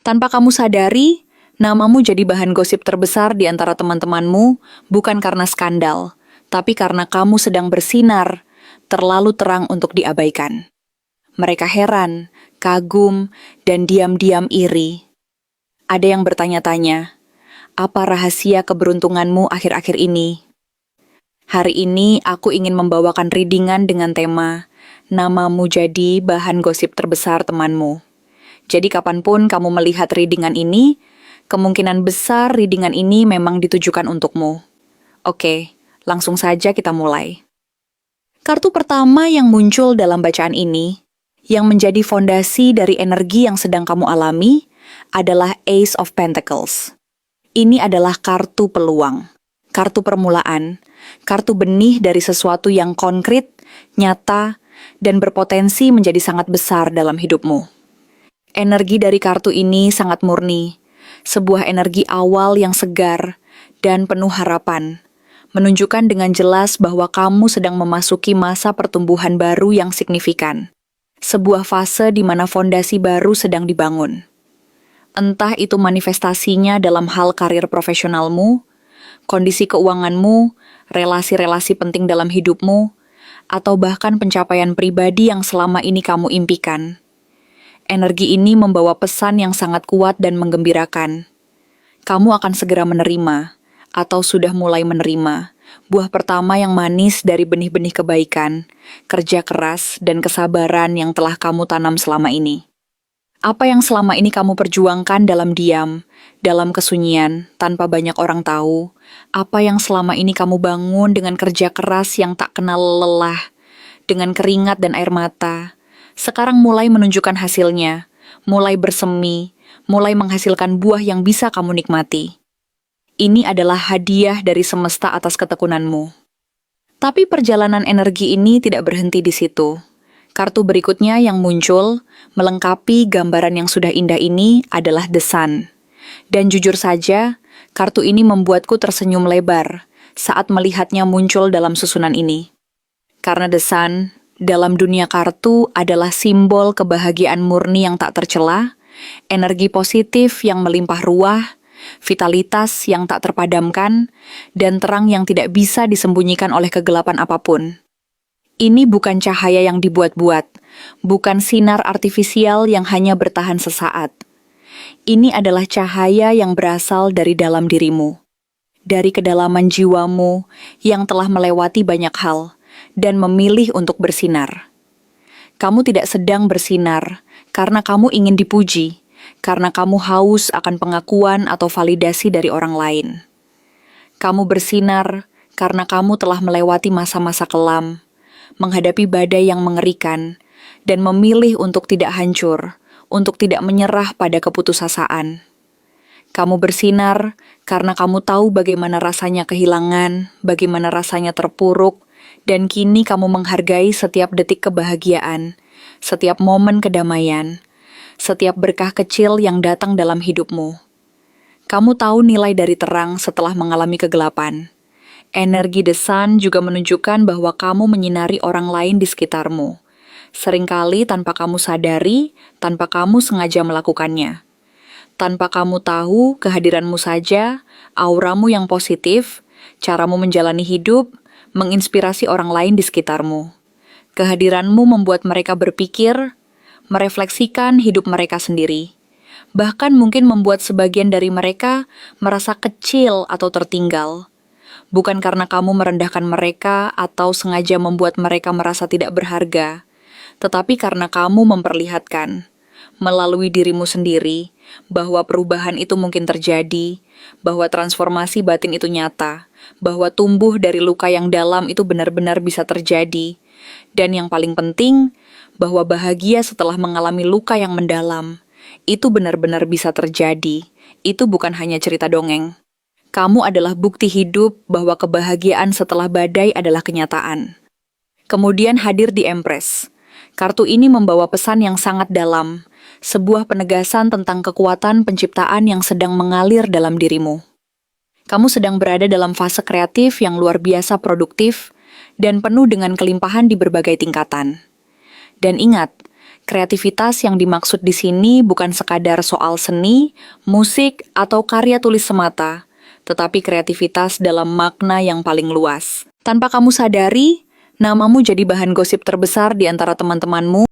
Tanpa kamu sadari, namamu jadi bahan gosip terbesar di antara teman-temanmu, bukan karena skandal, tapi karena kamu sedang bersinar, terlalu terang untuk diabaikan. Mereka heran, kagum, dan diam-diam iri. Ada yang bertanya-tanya, apa rahasia keberuntunganmu akhir-akhir ini? Hari ini aku ingin membawakan readingan dengan tema, namamu jadi bahan gosip terbesar temanmu. Jadi kapanpun kamu melihat readingan ini, kemungkinan besar readingan ini memang ditujukan untukmu. Oke, langsung saja kita mulai. Kartu pertama yang muncul dalam bacaan ini, yang menjadi fondasi dari energi yang sedang kamu alami, adalah Ace of Pentacles. Ini adalah kartu peluang, kartu permulaan, kartu benih dari sesuatu yang konkret, nyata, dan berpotensi menjadi sangat besar dalam hidupmu. Energi dari kartu ini sangat murni, sebuah energi awal yang segar dan penuh harapan, menunjukkan dengan jelas bahwa kamu sedang memasuki masa pertumbuhan baru yang signifikan, sebuah fase di mana fondasi baru sedang dibangun. Entah itu manifestasinya dalam hal karir profesionalmu, kondisi keuanganmu, relasi-relasi penting dalam hidupmu, atau bahkan pencapaian pribadi yang selama ini kamu impikan. Energi ini membawa pesan yang sangat kuat dan menggembirakan. Kamu akan segera menerima, atau sudah mulai menerima, buah pertama yang manis dari benih-benih kebaikan, kerja keras, dan kesabaran yang telah kamu tanam selama ini. Apa yang selama ini kamu perjuangkan dalam diam, dalam kesunyian, tanpa banyak orang tahu, apa yang selama ini kamu bangun dengan kerja keras yang tak kenal lelah, dengan keringat dan air mata, sekarang mulai menunjukkan hasilnya, mulai bersemi, mulai menghasilkan buah yang bisa kamu nikmati. Ini adalah hadiah dari semesta atas ketekunanmu. Tapi perjalanan energi ini tidak berhenti di situ. Kartu berikutnya yang muncul, melengkapi gambaran yang sudah indah ini adalah The Sun. Dan jujur saja, kartu ini membuatku tersenyum lebar saat melihatnya muncul dalam susunan ini. Karena The Sun, dalam dunia kartu adalah simbol kebahagiaan murni yang tak tercela, energi positif yang melimpah ruah, vitalitas yang tak terpadamkan, dan terang yang tidak bisa disembunyikan oleh kegelapan apapun. Ini bukan cahaya yang dibuat-buat, bukan sinar artifisial yang hanya bertahan sesaat. Ini adalah cahaya yang berasal dari dalam dirimu, dari kedalaman jiwamu yang telah melewati banyak hal, dan memilih untuk bersinar. Kamu tidak sedang bersinar karena kamu ingin dipuji, karena kamu haus akan pengakuan atau validasi dari orang lain. Kamu bersinar karena kamu telah melewati masa-masa kelam, menghadapi badai yang mengerikan, dan memilih untuk tidak hancur, untuk tidak menyerah pada keputusasaan. Kamu bersinar karena kamu tahu bagaimana rasanya kehilangan, bagaimana rasanya terpuruk, dan kini kamu menghargai setiap detik kebahagiaan, setiap momen kedamaian, setiap berkah kecil yang datang dalam hidupmu. Kamu tahu nilai dari terang setelah mengalami kegelapan. Energi The Sun juga menunjukkan bahwa kamu menyinari orang lain di sekitarmu. Seringkali tanpa kamu sadari, tanpa kamu sengaja melakukannya. Tanpa kamu tahu, kehadiranmu saja, auramu yang positif, caramu menjalani hidup, menginspirasi orang lain di sekitarmu. Kehadiranmu membuat mereka berpikir, merefleksikan hidup mereka sendiri. Bahkan mungkin membuat sebagian dari mereka merasa kecil atau tertinggal. Bukan karena kamu merendahkan mereka atau sengaja membuat mereka merasa tidak berharga, tetapi karena kamu memperlihatkan, melalui dirimu sendiri, bahwa perubahan itu mungkin terjadi, bahwa transformasi batin itu nyata, bahwa tumbuh dari luka yang dalam itu benar-benar bisa terjadi, dan yang paling penting, bahwa bahagia setelah mengalami luka yang mendalam, itu benar-benar bisa terjadi, itu bukan hanya cerita dongeng. Kamu adalah bukti hidup bahwa kebahagiaan setelah badai adalah kenyataan. Kemudian hadir di Empress. Kartu ini membawa pesan yang sangat dalam, sebuah penegasan tentang kekuatan penciptaan yang sedang mengalir dalam dirimu. Kamu sedang berada dalam fase kreatif yang luar biasa produktif dan penuh dengan kelimpahan di berbagai tingkatan. Dan ingat, Kreativitas yang dimaksud di sini bukan sekadar soal seni, musik, atau karya tulis semata, tetapi kreativitas dalam makna yang paling luas. Tanpa kamu sadari, namamu jadi bahan gosip terbesar di antara teman-temanmu.